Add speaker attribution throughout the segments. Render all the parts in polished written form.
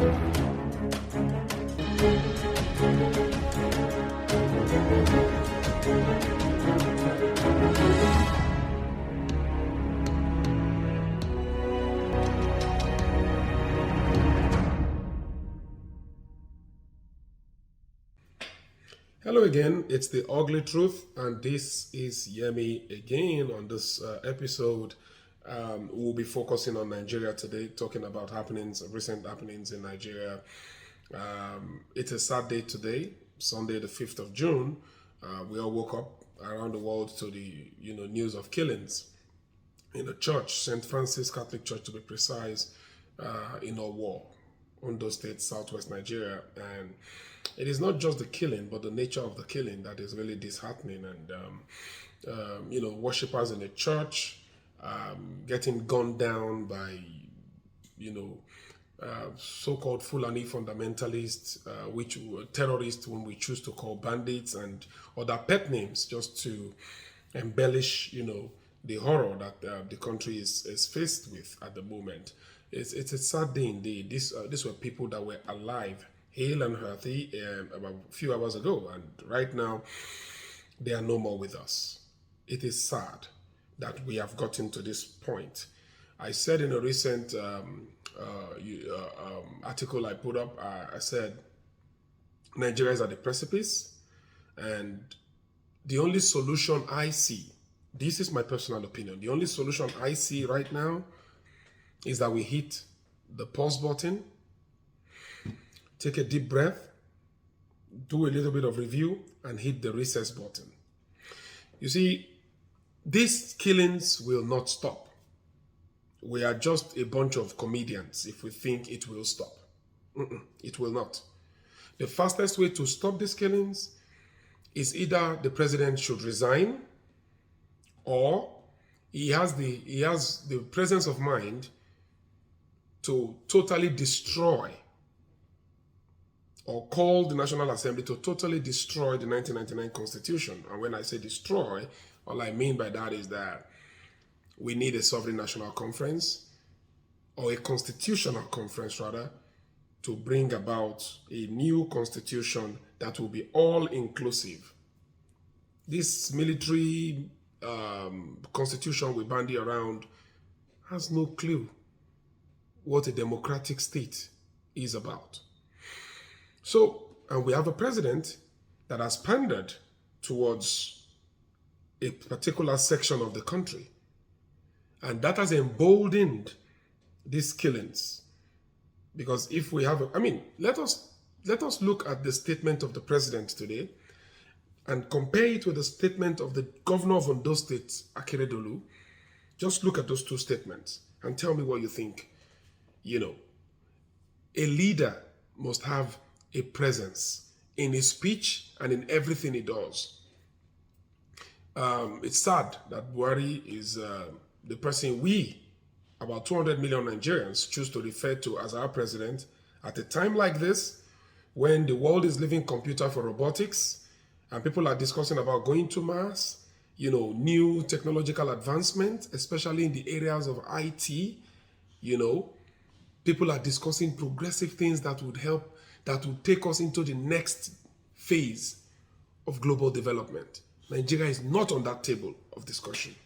Speaker 1: Hello again, it's the ugly truth, and this is Yemi again. On this episode, we'll be focusing on Nigeria today, talking about recent happenings in Nigeria. It's a sad day today, Sunday, the 5th of June. We all woke up around the world to the news of killings in a church, St. Francis Catholic Church to be precise, in Owo, Ondo State, Southwest Nigeria. And it is not just the killing, but the nature of the killing that is really disheartening. And worshippers in a church getting gunned down by, so-called Fulani fundamentalists, which were terrorists, whom we choose to call bandits, and other pet names just to embellish, the horror that the country is faced with at the moment. It's a sad day indeed. These were people that were alive, hale and healthy, about a few hours ago, and right now they are no more with us. It is sad that we have gotten to this point. I said in a recent article I put up, I said Nigeria is at the precipice, and the only solution I see, this is my personal opinion, the only solution I see right now is that we hit the pause button, take a deep breath, do a little bit of review, and hit the recess button. You see, these killings will not stop. We are just a bunch of comedians if we think it will stop. It will not. The fastest way to stop these killings is either the president should resign, or he has the presence of mind to totally destroy, or call the National Assembly to totally destroy the 1999 Constitution. And when I say destroy, all I mean by that is that we need a sovereign national conference, or a constitutional conference rather, to bring about a new constitution that will be all-inclusive. This military constitution we bandy around has no clue what a democratic state is about. So, and we have a president that has pandered towards a particular section of the country. And that has emboldened these killings. Because if we have, let us look at the statement of the president today and compare it with the statement of the governor of Ondo State, Akeredolu. Just look at those two statements and tell me what you think. A leader must have a presence in his speech and in everything he does. It's sad that Buhari is the person we, about 200 million Nigerians, choose to refer to as our president at a time like this, when the world is living computer for robotics and people are discussing about going to Mars, new technological advancement, especially in the areas of IT. People are discussing progressive things that would take us into the next phase of global development. Nigeria is not on that table of discussion.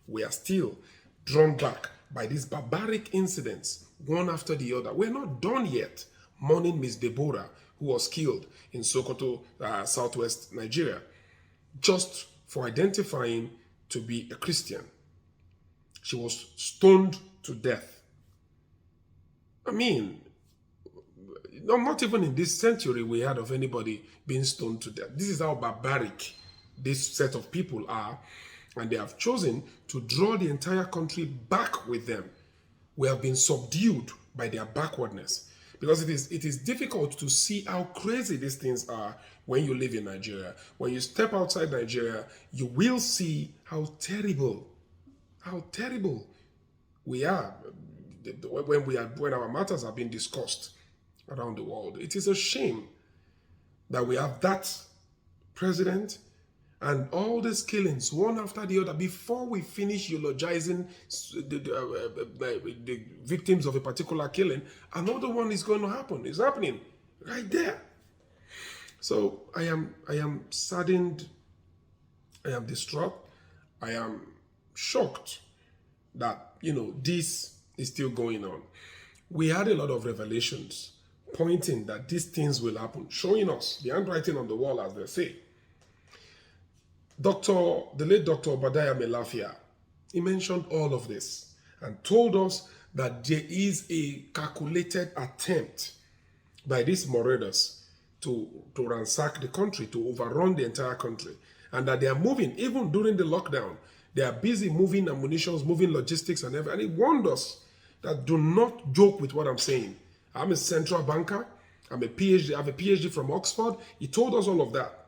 Speaker 1: We are still drawn back by these barbaric incidents, one after the other. We're not done yet mourning Miss Deborah, who was killed in Sokoto, southwest Nigeria, just for identifying to be a Christian. She was stoned to death. Not even in this century we heard of anybody being stoned to death. This is how barbaric this set of people are, and they have chosen to draw the entire country back with them. We have been subdued by their backwardness, because it is difficult to see how crazy these things are when you live in Nigeria. When you step outside Nigeria, you will see how terrible we are when our matters are being discussed around the world. It is a shame that we have that president And all these killings, one after the other, before we finish eulogizing the victims of a particular killing, another one is going to happen. It's happening right there. So I am saddened. I am distraught. I am shocked that, this is still going on. We had a lot of revelations pointing that these things will happen, showing us the handwriting on the wall, as they say. The late Dr. Obadiah Melafia, he mentioned all of this and told us that there is a calculated attempt by these marauders to ransack the country, to overrun the entire country, and that they are moving, even during the lockdown, they are busy moving ammunition, moving logistics and everything. And he warned us that do not joke with what I'm saying. I'm a central banker. I'm a PhD. I have a PhD from Oxford. He told us all of that.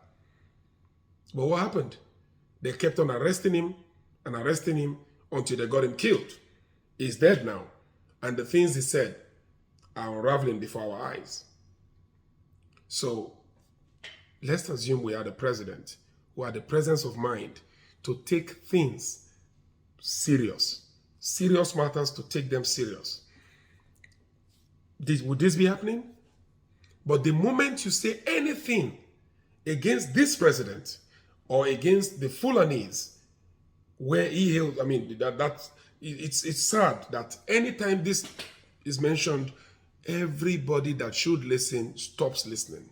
Speaker 1: But what happened? They kept on arresting him until they got him killed. He's dead now. And the things he said are unraveling before our eyes. So let's assume we are the president who had the presence of mind to take things serious. Serious matters, to take them serious. Would this be happening? But the moment you say anything against this president or against the Fulanese, where he hails, it's sad that anytime this is mentioned, everybody that should listen stops listening.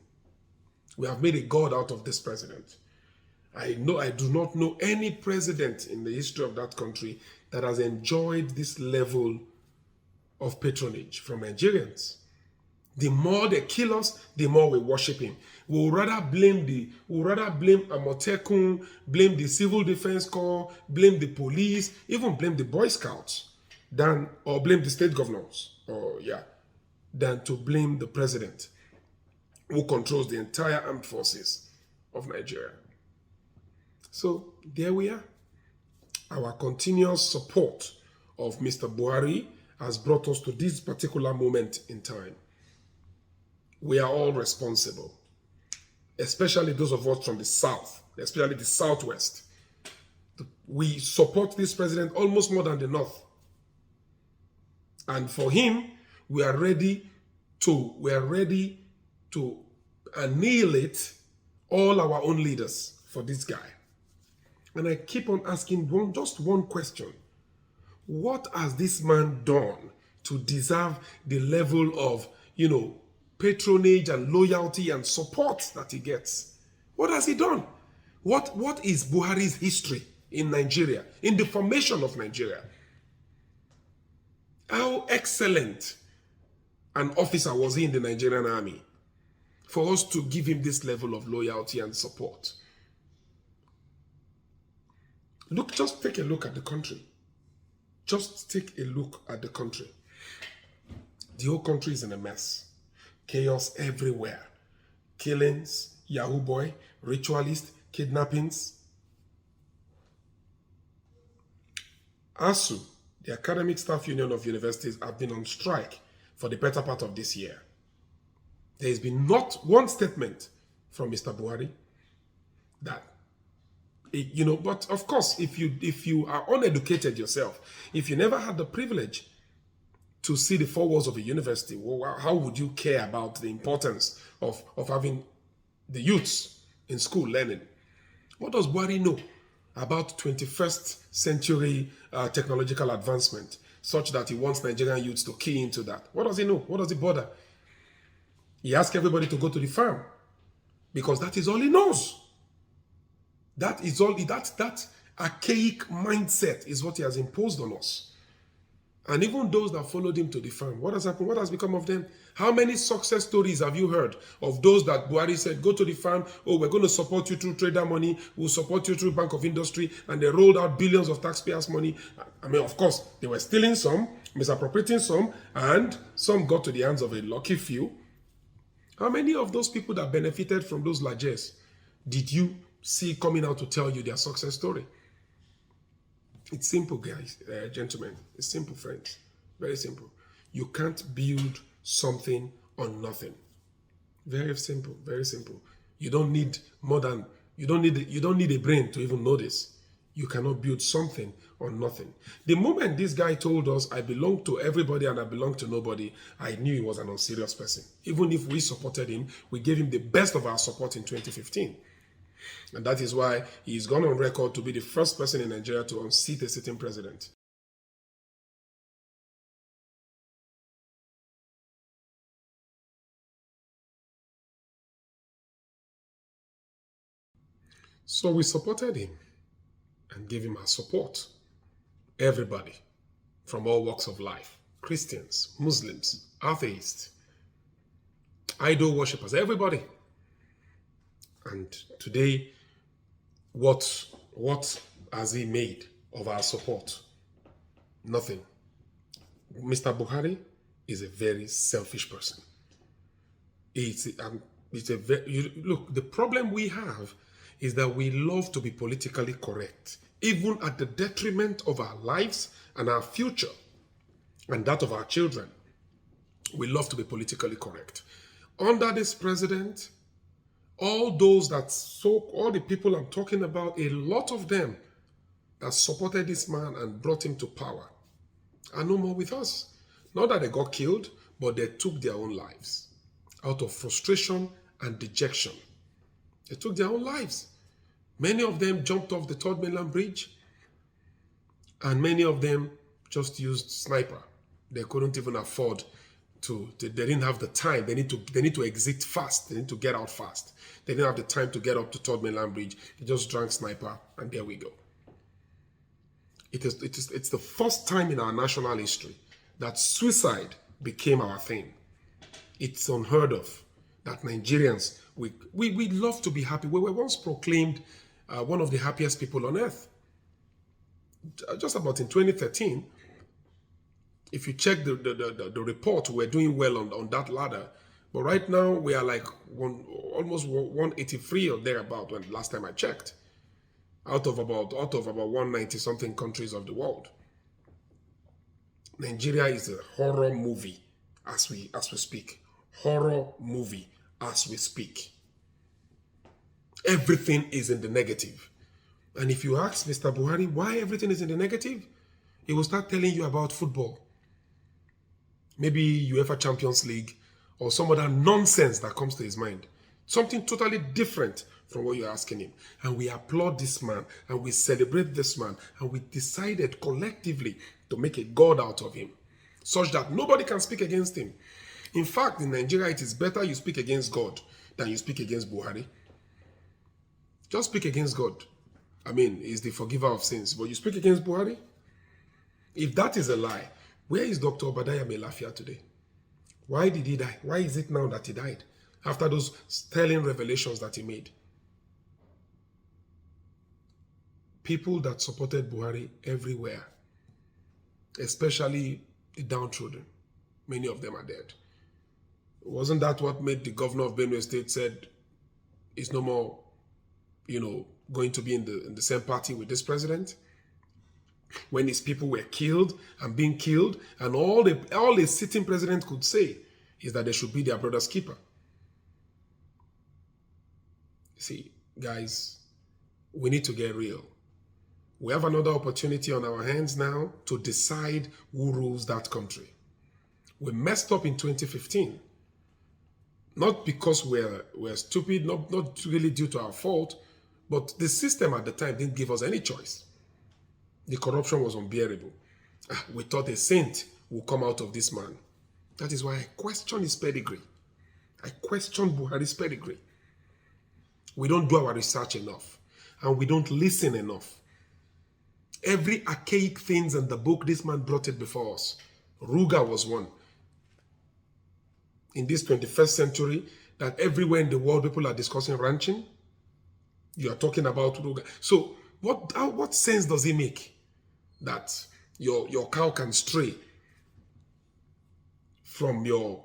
Speaker 1: We have made a god out of this president. I do not know any president in the history of that country that has enjoyed this level of patronage from Nigerians. The more they kill us, the more we worship him. We'll rather blame Amotekun, blame the Civil Defense Corps, blame the police, even blame the Boy Scouts, or blame the state governors, than to blame the president, who controls the entire armed forces of Nigeria. So there we are. Our continuous support of Mr. Buhari has brought us to this particular moment in time. We are all responsible, especially those of us from the South, especially the Southwest. We support this president almost more than the North. And for him, we are ready to annihilate all our own leaders for this guy. And I keep on asking just one question. What has this man done to deserve the level of, patronage and loyalty and support that he gets? What has he done? What is Buhari's history in Nigeria, in the formation of Nigeria? How excellent an officer was he in the Nigerian army for us to give him this level of loyalty and support? Just take a look at the country. Just take a look at the country. The whole country is in a mess. Chaos everywhere. Killings, Yahoo boy, ritualists, kidnappings. ASU, the Academic Staff Union of Universities, have been on strike for the better part of this year. There has been not one statement from Mr. Buhari that, but of course, if you are uneducated yourself, if you never had the privilege to see the four walls of a university, well, how would you care about the importance of having the youths in school learning? What does Buhari know about 21st century technological advancement such that he wants Nigerian youths to key into that? What does he know? What does he bother? He asks everybody to go to the farm because that is all he knows. That archaic mindset is what he has imposed on us. And even those that followed him to the farm, what has happened? What has become of them? How many success stories have you heard of those that Buhari said, go to the farm, we're going to support you through trader money, we'll support you through Bank of Industry, and they rolled out billions of taxpayers' money. Of course, they were stealing some, misappropriating some, and some got to the hands of a lucky few. How many of those people that benefited from those largesse did you see coming out to tell you their success story? It's simple, guys, gentlemen. It's simple, friends. Very simple. You can't build something on nothing. Very simple, very simple. You don't need more than, You don't need a brain to even know this. You cannot build something on nothing. The moment this guy told us, I belong to everybody and I belong to nobody, I knew he was an unserious person. Even if we supported him, we gave him the best of our support in 2015. And that is why he's gone on record to be the first person in Nigeria to unseat a sitting president. So we supported him and gave him our support. Everybody from all walks of life, Christians, Muslims, atheists, idol worshippers, everybody. And today, what has he made of our support? Nothing. Mr. Buhari is a very selfish person. Look, the problem we have is that we love to be politically correct, even at the detriment of our lives and our future and that of our children. We love to be politically correct. Under this president, all the people I'm talking about, a lot of them that supported this man and brought him to power are no more with us. Not that they got killed, but they took their own lives out of frustration and dejection. They took their own lives. Many of them jumped off the Third Mainland Bridge, and many of them just used sniper. They couldn't even afford they didn't have the time. They need to exit fast. They need to get out fast. They didn't have the time to get up to Third Mainland Bridge. They just drank sniper, and there we go. It's the first time in our national history that suicide became our thing. It's unheard of that Nigerians, we love to be happy. We were once proclaimed one of the happiest people on earth. Just about in 2013, if you check the report, we're doing well on that ladder. But right now, we are like almost 183 or thereabout when last time I checked. Out of about 190 something countries of the world. Nigeria is a horror movie as we speak. Horror movie as we speak. Everything is in the negative. And if you ask Mr. Buhari why everything is in the negative, he will start telling you about football. Maybe UEFA Champions League or some other nonsense that comes to his mind. Something totally different from what you're asking him. And we applaud this man and we celebrate this man and we decided collectively to make a God out of him such that nobody can speak against him. In fact, in Nigeria, it is better you speak against God than you speak against Buhari. Just speak against God. I mean, he's the forgiver of sins. But you speak against Buhari? If that is a lie, where is Dr. Obadiah Melafia today? Why did he die? Why is it now that he died? After those sterling revelations that he made. People that supported Buhari everywhere, especially the downtrodden, many of them are dead. Wasn't that what made the governor of Benue State said he's no more, going to be in the same party with this president? When his people were killed and being killed, and all the sitting president could say is that they should be their brother's keeper. See, guys, we need to get real. We have another opportunity on our hands now to decide who rules that country. We messed up in 2015. Not because we're stupid, not really due to our fault, but the system at the time didn't give us any choice. The corruption was unbearable. We thought a saint would come out of this man. That is why I question his pedigree. I question Buhari's pedigree. We don't do our research enough, and we don't listen enough. Every archaic things in the book, this man brought it before us. Ruga was one. In this 21st century, that everywhere in the world people are discussing ranching, you are talking about Ruga. So what sense does it make that your cow can stray from your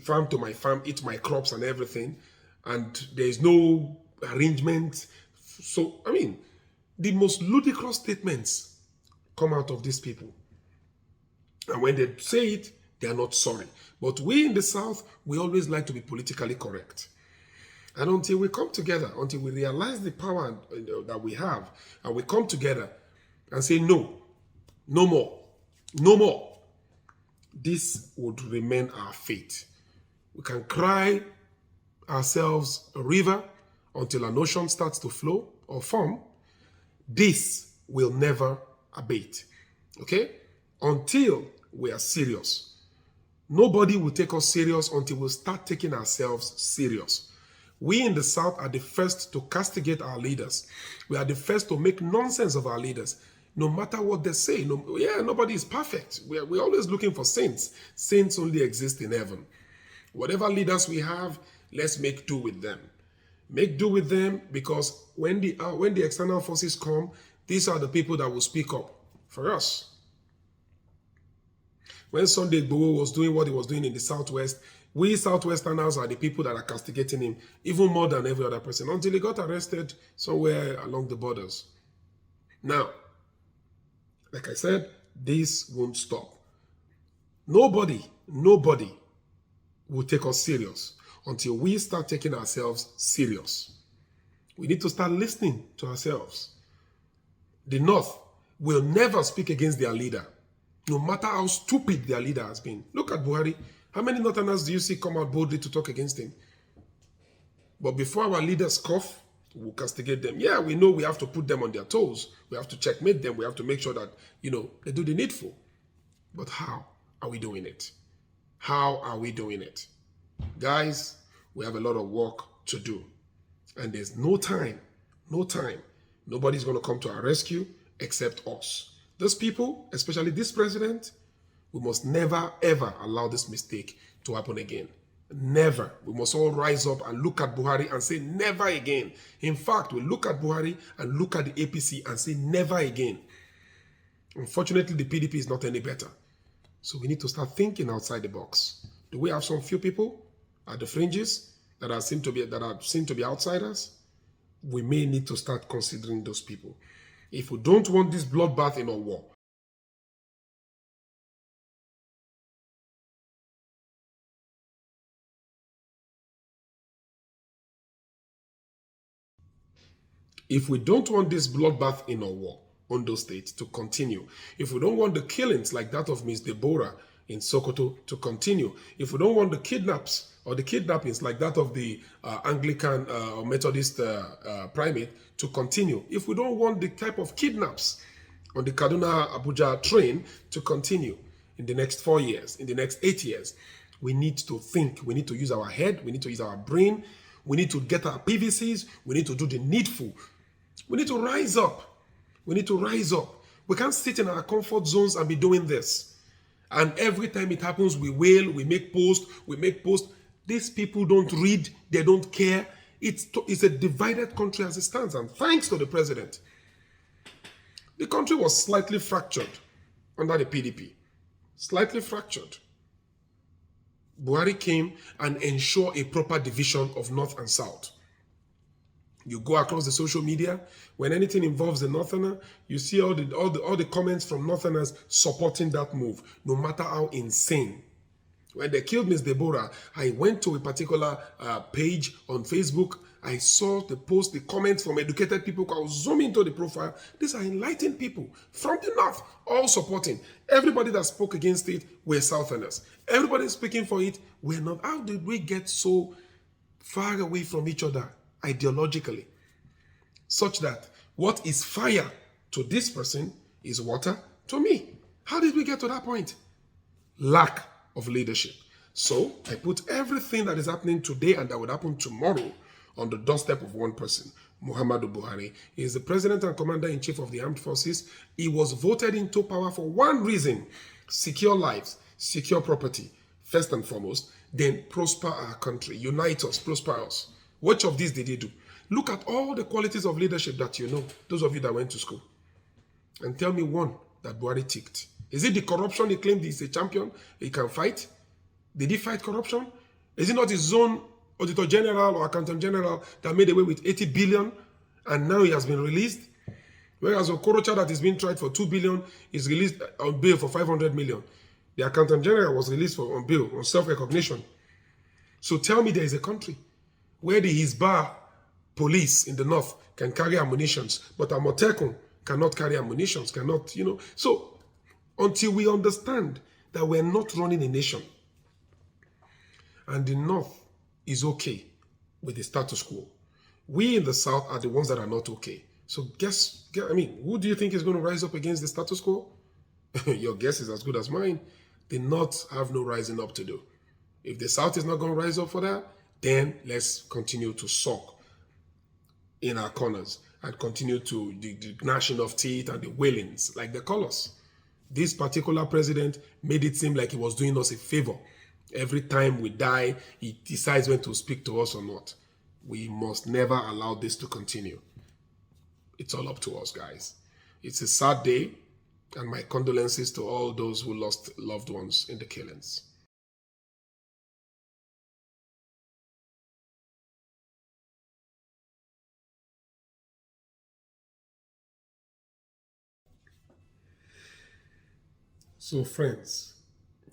Speaker 1: farm to my farm, eat my crops and everything, and there is no arrangement? So, I mean, the most ludicrous statements come out of these people. And when they say it, they are not sorry. But we in the South, we always like to be politically correct. And until we come together, until we realize the power that we have, and we come together and say, no, no more, no more, this would remain our fate. We can cry ourselves a river until an ocean starts to flow or form. This will never abate. Okay? Until we are serious. Nobody will take us serious until we start taking ourselves serious. We in the South are the first to castigate our leaders. We are the first to make nonsense of our leaders. No matter what they say. Nobody is perfect. We're always looking for saints. Saints only exist in heaven. Whatever leaders we have, let's make do with them. Make do with them, because when the external forces come, these are the people that will speak up for us. When Sunday Igboho was doing what he was doing in the Southwest, we Southwesterners are the people that are castigating him even more than every other person, until he got arrested somewhere along the borders. Now, like I said, this won't stop. Nobody will take us serious until we start taking ourselves serious. We need to start listening to ourselves. The North will never speak against their leader, no matter how stupid their leader has been. Look at Buhari. How many Northerners do you see come out boldly to talk against him? But before our leaders cough, we'll castigate them. Yeah, we know we have to put them on their toes. We have to checkmate them. We have to make sure that, they do the needful. But how are we doing it? How are we doing it? Guys, we have a lot of work to do. And there's no time. Nobody's going to come to our rescue except us. Those people, especially this president, we must never, ever allow this mistake to happen again. Never. We must all rise up and look at Buhari and say never again. In fact, we look at Buhari and look at the APC and say never again. Unfortunately, the PDP is not any better. So we need to start thinking outside the box. Do we have some few people at the fringes that are seen to be outsiders? We may need to start considering those people. If we don't want this bloodbath in our war, if we don't want this bloodbath in our war, Ondo State, to continue, if we don't want the killings like that of Miss Deborah in Sokoto to continue, if we don't want the kidnaps or the kidnappings like that of the Anglican or Methodist primate to continue, if we don't want the type of kidnaps on the Kaduna-Abuja train to continue in the next 4 years, in the next 8 years, we need to think. We need to use our head. We need to use our brain. We need to get our PVCs. We need to do the needful. We need to rise up. We need to rise up. We can't sit in our comfort zones and be doing this. And every time it happens, we wail, we make posts. These people don't read. They don't care. It's a divided country as it stands. And thanks to the president, the country was slightly fractured under the PDP. Slightly fractured. Buhari came and ensured a proper division of North and South. You go across the social media, when anything involves the Northerner, you see all the comments from Northerners supporting that move, no matter how insane. When they killed Miss Deborah, I went to a particular page on Facebook. I saw the post, the comments from educated people. I was zooming into the profile. These are enlightened people from the North, all supporting. Everybody that spoke against it were Southerners. Everybody speaking for it were not. How did we get so far away from each other ideologically, such that what is fire to this person is water to me? How did we get to that point? Lack of leadership. So I put everything that is happening today and that would happen tomorrow on the doorstep of one person, Muhammadu Buhari. He is the president and commander-in-chief of the armed forces. He was voted into power for one reason: secure lives, secure property, first and foremost, then prosper our country, unite us, prosper us. Which of these did he do? Look at all the qualities of leadership that you know, those of you that went to school, and tell me one that Buhari ticked. Is it the corruption he claimed he's a champion, he can fight? Did he fight corruption? Is it not his own Auditor General or Accountant General that made away with 80 billion and now he has been released? Whereas Okorocha, that is being tried for 2 billion, is released on bail for 500 million. The Accountant General was released on bail, on self-recognition. So tell me there is a country where the Hisbah police in the north can carry ammunitions, but Amotekun cannot carry ammunitions, cannot, So until we understand that we're not running a nation and the north is okay with the status quo, we in the south are the ones that are not okay. So who do you think is going to rise up against the status quo? Your guess is as good as mine. The north have no rising up to do. If the south is not going to rise up for that, then let's continue to sulk in our corners and continue to the gnashing of teeth and the wailings like they call us. This particular president made it seem like he was doing us a favor. Every time we die, he decides when to speak to us or not. We must never allow this to continue. It's all up to us, guys. It's a sad day, and my condolences to all those who lost loved ones in the killings. So, friends,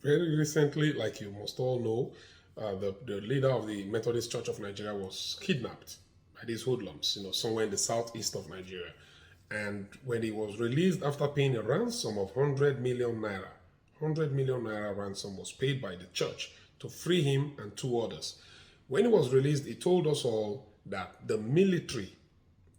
Speaker 1: very recently, like you must all know, the leader of the Methodist Church of Nigeria was kidnapped by these hoodlums, somewhere in the southeast of Nigeria. And when he was released after paying a ransom of 100 million naira, 100 million naira ransom was paid by the church to free him and two others. When he was released, he told us all that the military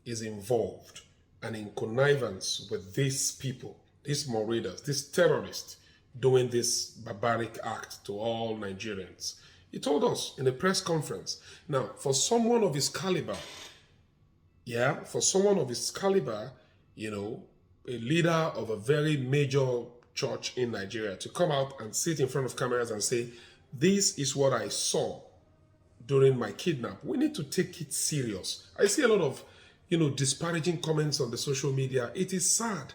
Speaker 1: is involved and in connivance with these people, these marauders, these terrorists, doing this barbaric act to all Nigerians. He told us in a press conference. Now, for someone of his caliber, a leader of a very major church in Nigeria, to come out and sit in front of cameras and say, this is what I saw during my kidnap. We need to take it serious. I see a lot of, disparaging comments on the social media. It is sad.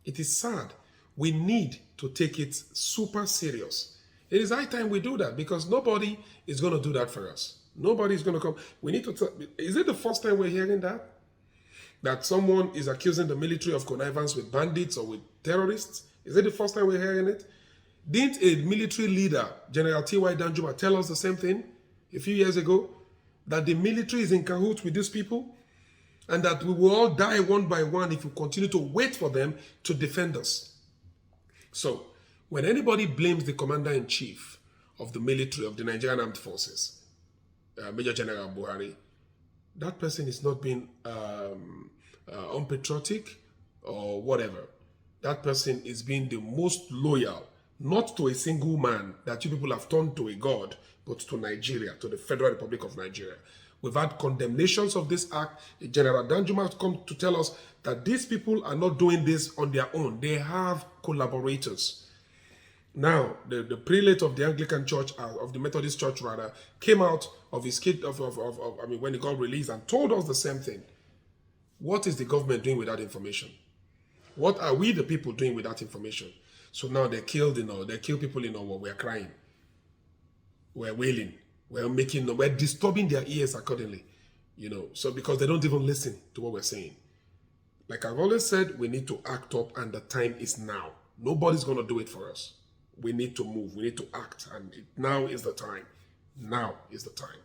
Speaker 1: It is sad. We need to take it super serious. It is high time we do that, because nobody is going to do that for us. Nobody is going to come. We need to. Is it the first time we're hearing that? That someone is accusing the military of connivance with bandits or with terrorists? Is it the first time we're hearing it? Didn't a military leader, General T.Y. Danjuma, tell us the same thing a few years ago? That the military is in cahoots with these people? And that we will all die one by one if we continue to wait for them to defend us. So, when anybody blames the commander-in-chief of the military, of the Nigerian Armed Forces, Major General Buhari, that person is not being unpatriotic or whatever. That person is being the most loyal, not to a single man that you people have turned to a god, but to Nigeria, to the Federal Republic of Nigeria. We've had condemnations of this act. General Danjuma has come to tell us that these people are not doing this on their own. They have collaborators. Now, the prelate of the Anglican Church, of the Methodist Church rather, came out of his when he got released and told us the same thing. What is the government doing with that information? What are we, the people, doing with that information? So now they kill people in our war. We're crying. We're wailing. We're disturbing their ears accordingly. So because they don't even listen to what we're saying. Like I've always said, we need to act up, and the time is now. Nobody's going to do it for us. We need to move. We need to act. And now is the time. Now is the time.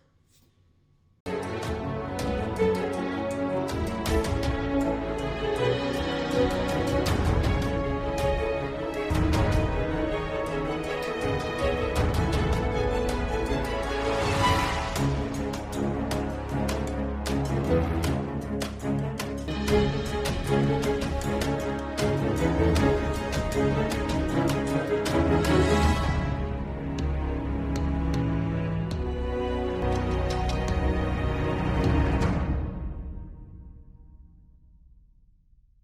Speaker 1: Thank you.